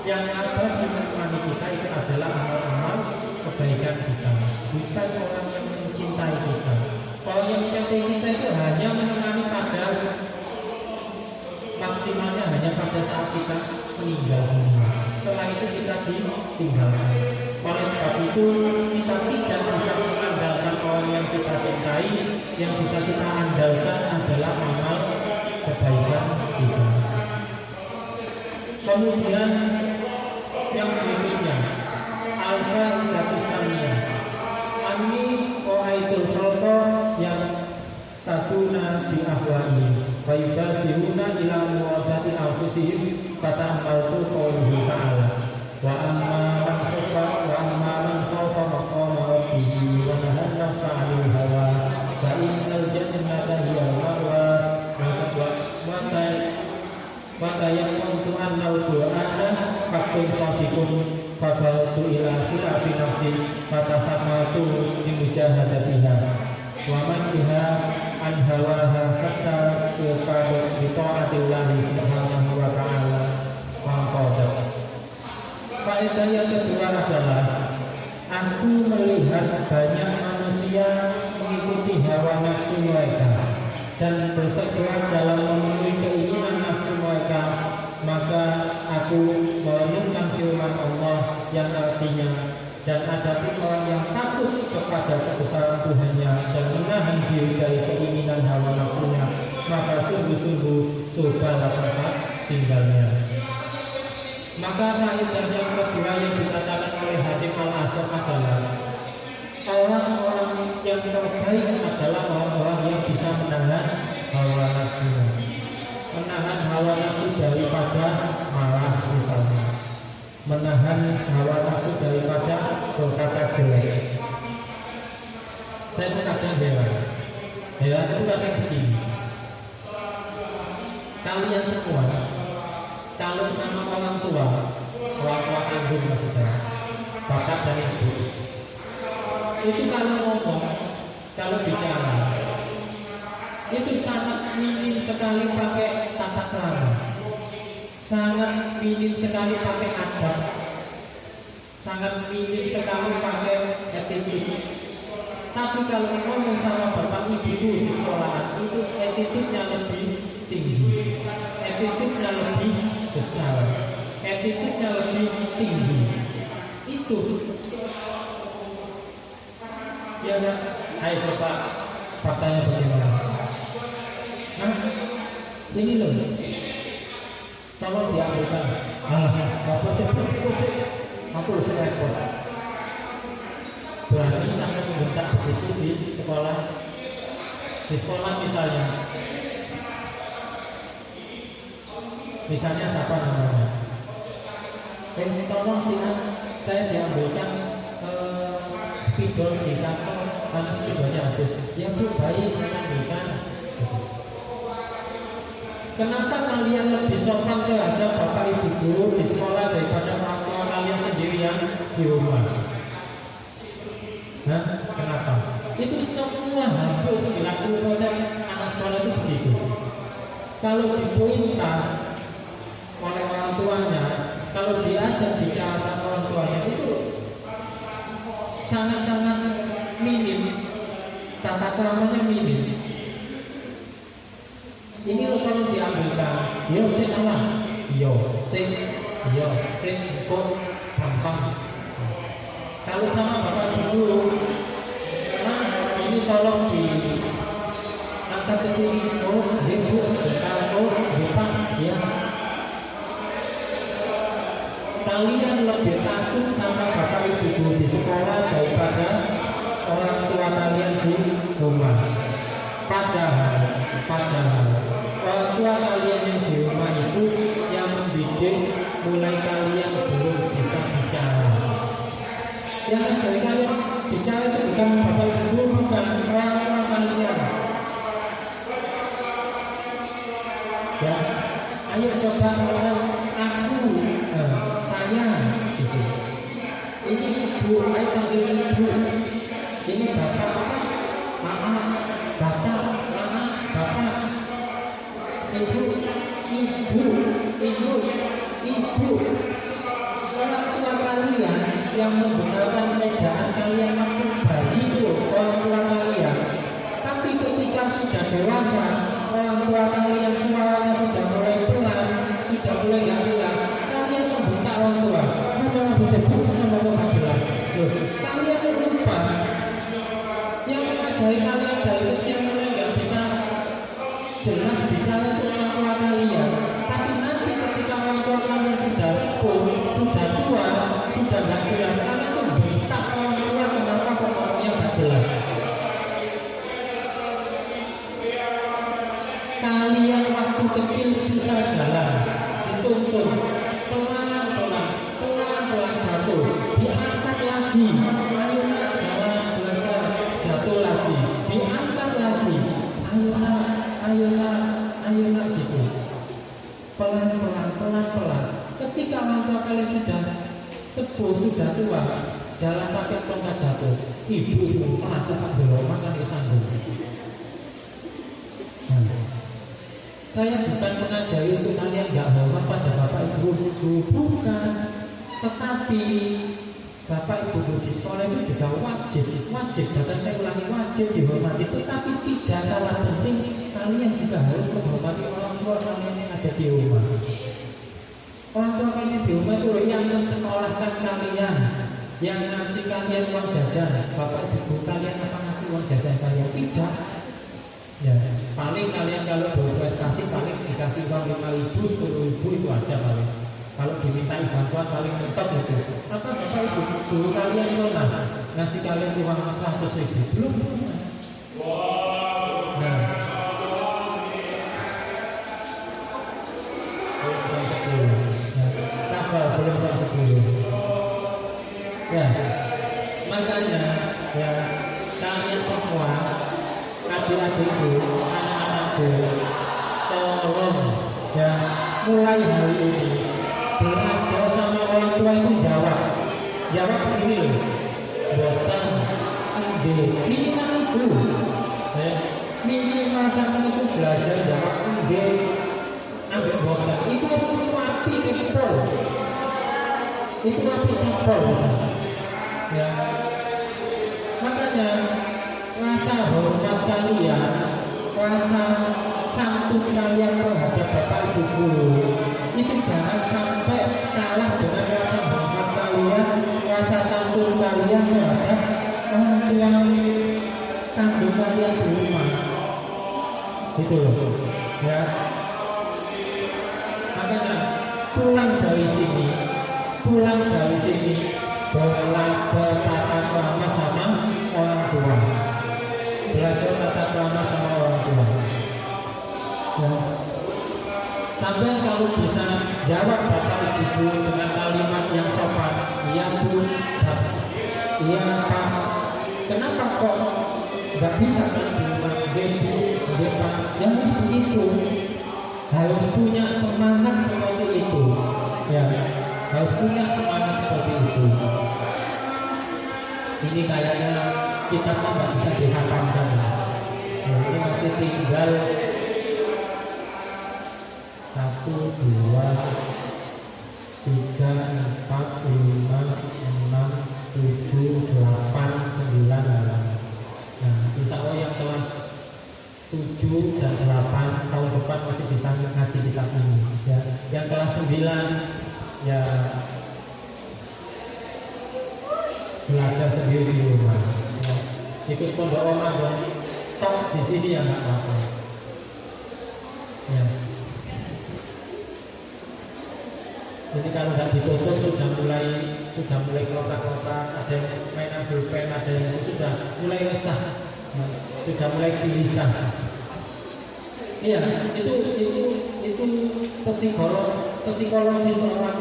yang abadi menemani kita itu adalah amal-amal kebaikan kita, bukan orang yang mencintai kita. Kalau yang mencintai kita itu hanya menemani pada maksimalnya hanya pada saat kita meninggal dunia. Setelah itu kita ditinggalkan. Oleh sebab itu kita tidak bisa mengandalkan orang yang kita cintai. Yang bisa kita andalkan adalah amal kebaikan kita. Kemudian yang berikutnya, al-fatiha. Ani wa'aitul roto yang tasuna di ahwani wa yubadhiruna ila muwazati anfusihim kata amaltu qawluhu ta'ala wa amma man khawfa maqama rabbihi wa nahana nafsa 'anil hawa fa innal jannata hiya al-ma'wa wa tayaqqantu annal qur'ana haqqun sadiqun fadaltu ila sirafi nafsi fatasammatu bi mujahadatiha wa man biha an hawaha hatta yuqadu bi ta'atillahi subhanahu wa ta'ala maqadat. Faedah yang kedua adalah aku melihat banyak manusia mengikuti hawa nafsu mereka dan bersegera dalam memenuhi keinginan nafsu mereka, maka aku merenungkan firman Allah yang artinya dan ada orang yang takut kepada kebesaran Tuhannya dan menahan diri dari keinginan hawa nafsunya, maka sungguh-sungguh surga tempat tinggalnya. Maka faedah yang kedua yang dikatakan oleh Hatim Al-Hasan adalah orang-orang yang terbaik adalah orang-orang yang bisa menahan hawa nafsunya, menahan hawa nafsu daripada marah misalnya, menahan hawa nafsu daripada berkata jelek. Saya itu kadang heran itu kadang begini. Kalian semua kalau sama orang tua kandung maksudnya, bapak dan ibu, itu kalau ngomong, kalau bicara, itu sangat minim sekali pakai tata krama, sangat minim sekali pakai adab, sangat minim sekali pakai attitude. Tapi kalau ngomong sama bapak ibu di sekolah, itu attitude-nya lebih tinggi, attitude-nya lebih besar, attitude-nya lebih tinggi. Itu ya kan? Ayo coba faktanya bagaimana? Nah, ini loh. tolong diambilkan. Apa sih? Aku harus repot. Berarti sampai membentak begitu di sekolah. Di sekolah misalnya siapa namanya? Tolong sini saya diambilkan spidol di kantor karena spidolnya habis. Ya Bu, baik ambilkan. Kenapa kalian lebih sopan terhadap bapak ibu guru di sekolah daripada orang tua kalian sendiri yang di rumah? Hah? Kenapa? Itu semua hampir 90% anak sekolah itu begitu. Kalau diperintah oleh orang tuanya, kalau diajak bicara sama orang tuanya itu sangat-sangat minim, tata keramanya minim. Ini lo kalau diambilkan, yo sing salah, yo sing kok gampang. Kalau sama bapak ibu, ini tolong di angkat ke sini, oh ibu, oh lupa, ya. Kalian lebih takut sama bapak ibu guru di sekolah daripada orang tua kalian di rumah. Padahal orang tua kalian yang di rumah itu yang mendidik mulai kalian belum bisa bicara. Yang dari kalian bicara itu bukan bapak ibu, bukan orang tua kalian. Ya, ayo coba orang aku, saya, gitu. Ini ibu, ayo kasih ibu. Ini bapak, bapak, ibu. Orang tua kalian yang menggunakan ejaan kalian waktu bayi itu orang tua kalian. Tapi ketika sudah dewasa, orang tua kalian suaranya sudah mulai pelan, sudah mulai nggak jelas. Kalian membentak orang tua, bukan bisa jelas. Kalian lupa yang mengajari kalian dari kecil mulai nggak bisa jelas bicara itu orang tua kalian. Tapi nanti ketika orang tua kalian sudah sudah tua, sudah nggak jelas, kalian tuh bentak orang tua kenapa kok ngomongnya nggak jelas. Kalian waktu kecil susah jalan, dituntun pelan-pelan jatuh, diangkat lagi, ayo jalan belajar, jatuh lagi, diangkat lagi, ayo gitu, pelan-pelan. Ketika orang tua kalian sudah sepuh, sudah tua, jalan pakai tongkat jatuh, ibu merasa belum makan disandung. Saya bukan mengajari untuk kalian nggak hormat pada bapak ibu guru, bukan. Tetapi bapak ibu guru di sekolah itu juga wajib. Datang saya ulangi, wajib dihormati. Tetapi tidak kalah penting, kalian juga harus menghormati orang tua kalian yang ada di rumah. Orang tua kalian di rumah itu yang mensekolahkan kalian, yang ngasih kalian uang jajan. Bapak ibu kalian apa ngasih uang jajan kalian? Tidak. Ya, paling kalian kalau berprestasi paling dikasih uang 5.000, 10.000 itu aja paling. Kalau dimintai bantuan paling mentok itu. Apa bapak ibu guru kalian pernah ngasih kalian uang 100.000? Belum. Nah, belum jam 10. Ya, makanya ya kalian semua adik-adikku, anak-anakku, tolong ya mulai hari ini belajar sama orang tua itu jawab begini, bosan, minimal itu, minimal sampai itu belajar jawab ambil bosan. Itu masih simpel, ya. Makanya rasa hormat kalian, rasa santun kalian terhadap bapak ibu guru itu jangan sampai salah dengan rasa hormat kalian, rasa santun kalian terhadap orang tua kandung kalian di rumah. Gitu loh, ya. makanya pulang dari sini bertata krama sama orang tua, belajar tata krama sama orang tua. Ya. Sampai kalau bisa jawab bapak ibu dengan kalimat yang sopan, iya bu, iya pak, kenapa kok nggak bisa menerima ibu, pak? Yang begitu harus punya semangat seperti itu, ya, harus punya semangat seperti itu. Ini kayaknya kita nggak bisa dihafalkan. Ya, ini masih tinggal 1, 2, 3, 4, 5, 6, 7, 8, 9 halaman. Nah, insya Allah yang kelas 7 dan 8 tahun depan masih bisa ngaji kitab ini. Ya, yang kelas 9 ya belajar sendiri di rumah. Ya, ikut pondok Ramadan, top di sini ya nggak apa-apa. Ya. Jadi kalau nggak ditutup sudah mulai kotak-kotak, ada yang mainan pulpen, ada yang sudah mulai resah, sudah mulai gelisah. Iya, itu psikologis orang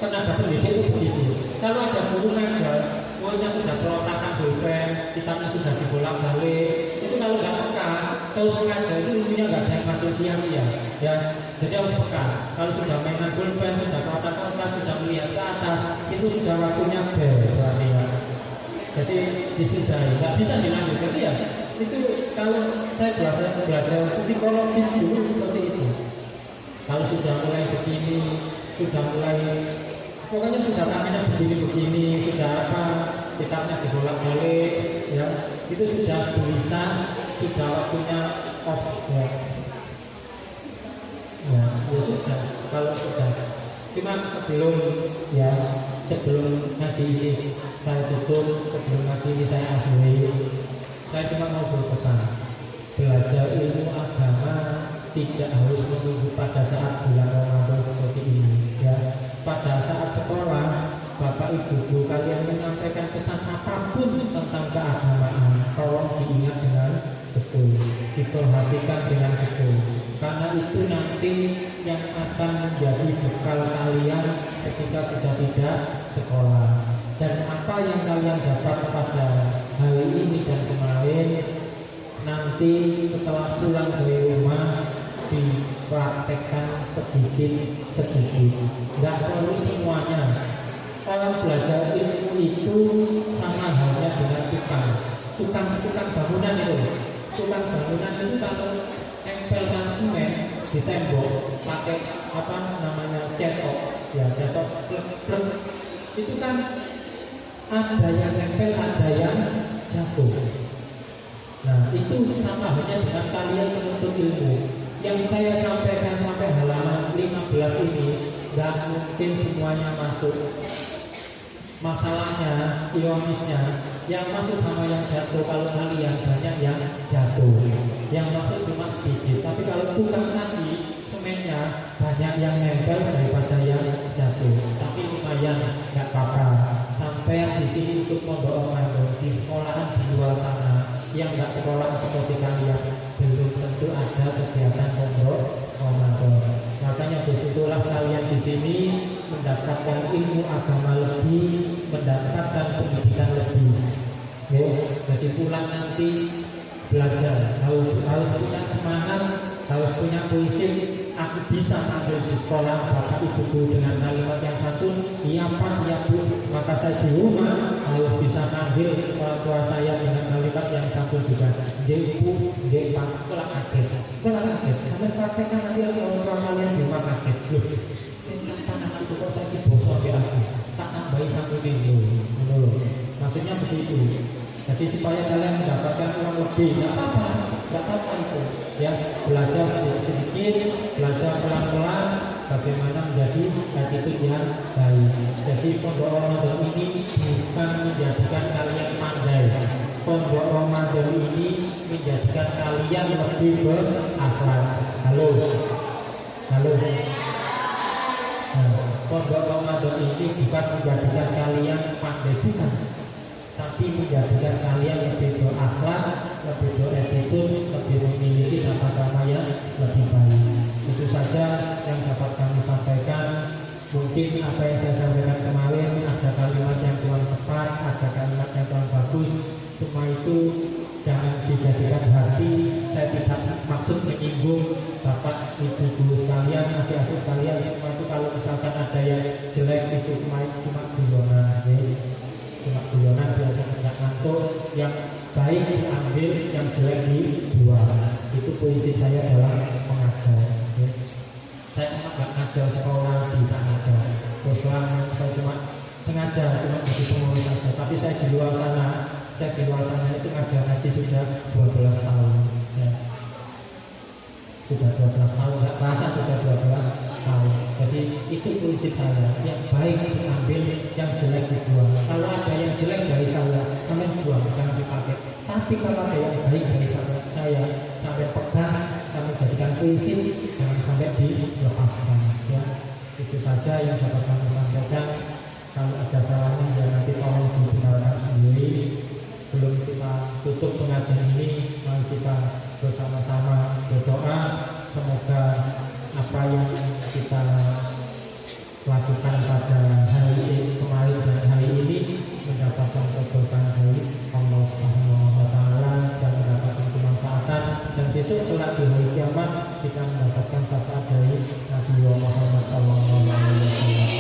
tenaga pendidik itu begitu. Kalau ada guru ngajar, semuanya sudah perontakan pulpen, kitabnya sudah dibolak-balik, itu kalau nggak peka, terus ngajar itu ilmunya nggak ada yang masuk sia-sia. Ya, jadi harus peka. Kalau sudah mainan pulpen, sudah kotak-kotak, sudah melihat ke atas, itu sudah waktunya berarti ya. Jadi disudahi, nggak bisa dilanjutkan. Jadi ya, itu kalau saya belajar psikologis dulu seperti itu. Kalau sudah mulai begini, sudah mulai, pokoknya sudah tangannya begini, sudah apa, kitabnya dibolak-balik, ya, itu sudah bisa, sudah waktunya off, ya. Ya, ya sudah. Kalau sudah, cuma sebelum ngaji ini saya tutup, sebelum ngaji ini saya akhiri, saya cuma mau berpesan, belajar ilmu agama tidak harus menunggu pada saat bulan Ramadan seperti ini. Ya, pada saat sekolah, bapak ibu guru kalian menyampaikan pesan apapun tentang keagamaan, tolong diingat dengan betul, diperhatikan dengan betul. Karena itu nanti yang akan menjadi bekal kalian ketika sudah tidak sekolah. Dan apa yang kalian dapat pada hari ini dan kemarin, nanti setelah pulang dari rumah dipraktekkan sedikit. Nggak perlu semuanya. Orang belajar ilmu itu sama halnya dengan tukang bangunan itu. Tukang bangunan itu kalau tempelkan semen di tembok pakai apa namanya cetok, ya cetok plek, itu kan ada yang nempel, ada yang jatuh. Nah, itu sama halnya dengan kalian menuntut ilmu. Yang saya sampaikan sampai halaman 15 ini nggak mungkin semuanya masuk. Masalahnya, ironisnya, yang masuk sama yang jatuh. Kalau kalian banyak yang jatuh, yang masuk cuma sedikit. Tapi kalau tukang nanti semennya banyak yang nempel daripada yang jatuh. Tapi lumayan, nggak apa-apa. Sampai di sini untuk pondok Ramadan di sekolahan di luar sana yang nggak sekolah seperti kalian, belum tentu ada kegiatan pondok Ramadan. Makanya disitulah kalian di sini mendapatkan ilmu agama lebih, mendapatkan pendidikan lebih. Ya, jadi pulang nanti belajar harus punya semangat, harus punya prinsip. Aku bisa sambil di sekolah bapak ibuku dengan kalimat yang satu, iya pak, iya bu. Maka saya di rumah harus bisa sambil orang tua saya dengan kalimat yang satu juga. Jadi bu, jadi pak, kelak kaget. Sampai praktekkan nanti orang tua kalian di rumah kaget. Loh, tentang tanah itu kok saya dibosok ya aku. Tak tambahi satu minggu. Maksudnya begitu. Jadi supaya kalian mendapatkan uang lebih, nggak apa-apa itu. Ya, belajar sedikit, belajar pelan-pelan, bagaimana menjadi attitude yang baik. Jadi pondok Ramadan ini bukan menjadikan kalian pandai. Pondok Ramadan ini menjadikan kalian lebih berakhlak. Halo. Pondok Ramadan ini bukan menjadikan kalian pandai bukan, tapi menjadikan kalian lebih berakhlak, lebih beretitude, lebih memiliki tata krama yang lebih baik. Itu saja yang dapat kami sampaikan. Mungkin apa yang saya sampaikan kemarin ada kalimat yang kurang tepat, ada kalimat yang kurang bagus. Semua itu jangan dijadikan hati. Saya tidak maksud menyinggung Bapak, Ibu, guru sekalian, adik-adik sekalian. Semua itu kalau misalkan ada yang jelek itu cuma guyonan, cuma guyonan, biasa tidak ngantuk. Yang baik diambil, yang jelek dibuang. Itu prinsip saya dalam mengajar. Saya nggak ngajar sekolah di sana aja. Terus terang saya cuma sengaja cuma jadi pengurus saja. Tapi saya di luar sana itu ngajar ngaji sudah 12 tahun. Ya. Sudah 12 tahun, nggak terasa sudah 12 tahun. Jadi itu prinsip saya. Yang baik diambil, yang jelek dibuang. Kalau ada yang jelek dari saya, kalian buang, jangan dipakai. Tapi kalau ada yang baik dari saya sampai pegang, kami jadikan prinsip, jangan sampai dilepaskan. Ya, itu saja yang dapat kami sampaikan. Kalau ada salahnya ya nanti tolong dibenarkan sendiri. Sebelum kita tutup pengajian ini, mari kita bersama-sama berdoa. Semoga apa yang kita lakukan pada hari ini, kemarin dan hari ini mendapatkan keberkahan dari Allah Subhanahu wa taala dan mendapatkan kemanfaatan, dan besok sholat di hari kiamat kita mendapatkan syafaat dari Nabi Muhammad sallallahu alaihi wasallam.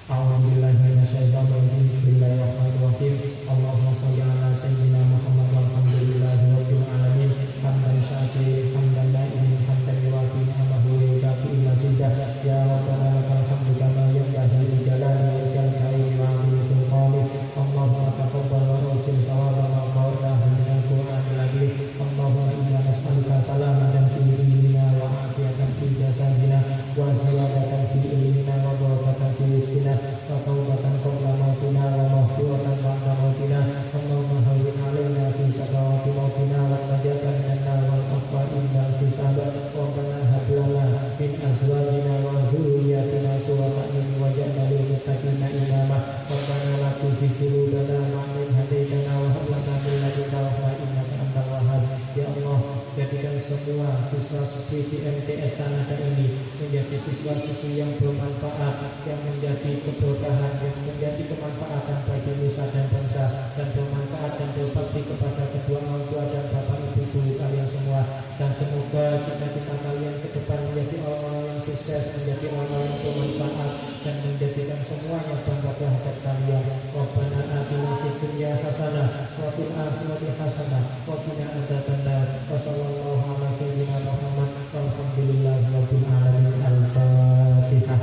A'udzubillahi minasyaitonir rajim. Bismillahirrahmanirrahim. Allahumma shalli ala sayyidina Muhammad walhamdulillahi rabbil alamin. Hamdan syakirin, hamdan na'imin, hamdan yuwafi ni'amahu wa yukafi mazidah. Ya Rabbana lakal hamdu kama yanbaghi li jalali wajhihi wa 'azimi sultanih. Allahumma taqabbal wa rusul sawaba ma qara'nahu min al-Qur'anil azim. Allahumma inna nas'aluka salamatan fi dinina wa 'afiyatan fi jasadina wa ziyadatan fi ilmina wa barakatan fi rizqina wa taubatan qabla mautina wa maghfiratan ba'da mautina. Allahumma hawwin 'alaina fi sakrati mautina wa najatan minan nar wal afwa inda hisab. Rabbana hab lana min azwajina wa dhurriyyatina qurrata a'yun waj'alna lil muttaqina imama. Rabbana la tuzigh qulubana ba'da idh hadaytana wa hab lana min ladunka rahmah innaka antal wahhab. Ya Allah, jadikan semua siswa-siswi di MTS Sanada ini menjadi siswa-siswi yang bermanfaat, yang menjadi keberkahan, yang menjadi kemanfaatan bagi nusa dan bangsa, dan bermanfaat dan berbakti kepada kedua orang tua dan bapak ibu guru kalian semua. Dan semoga cita-cita kalian ke depan menjadi orang-orang yang sukses, menjadi orang-orang yang bermanfaat, dan menjadikan semuanya bangga terhadap kalian. Rabbana atina fid dunya hasanah wa fil akhirati hasanah wa qina adzabannar. Wassallallahu ala sayyidina Muhammad walhamdulillahi rabbil alamin. Al-Fatihah.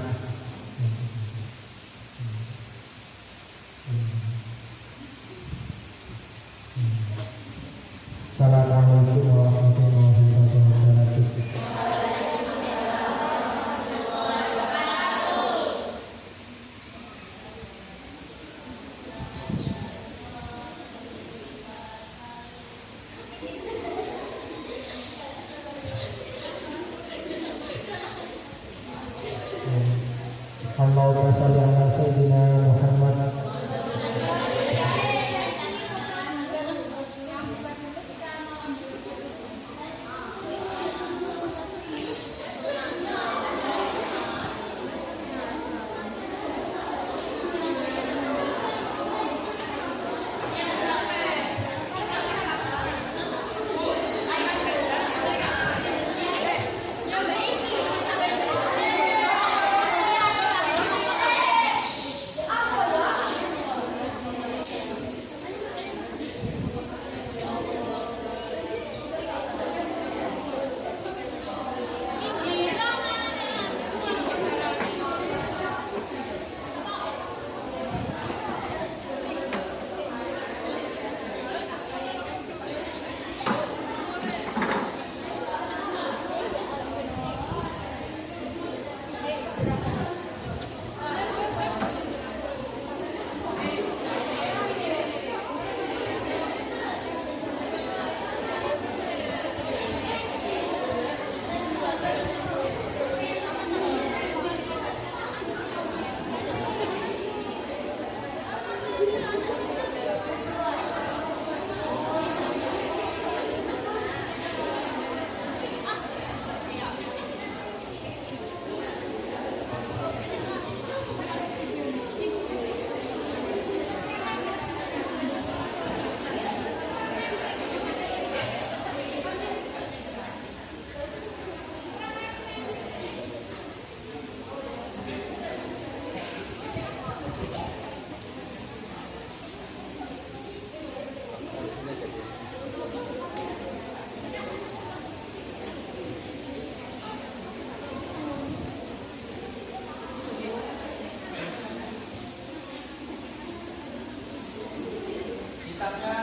Kitabnya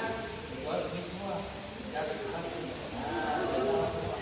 buat ini semua. Jangan lupa. Nah, sama semua.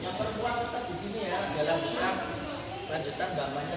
Yang perempuan tetap di sini ya, dalam lanjutan gambarnya.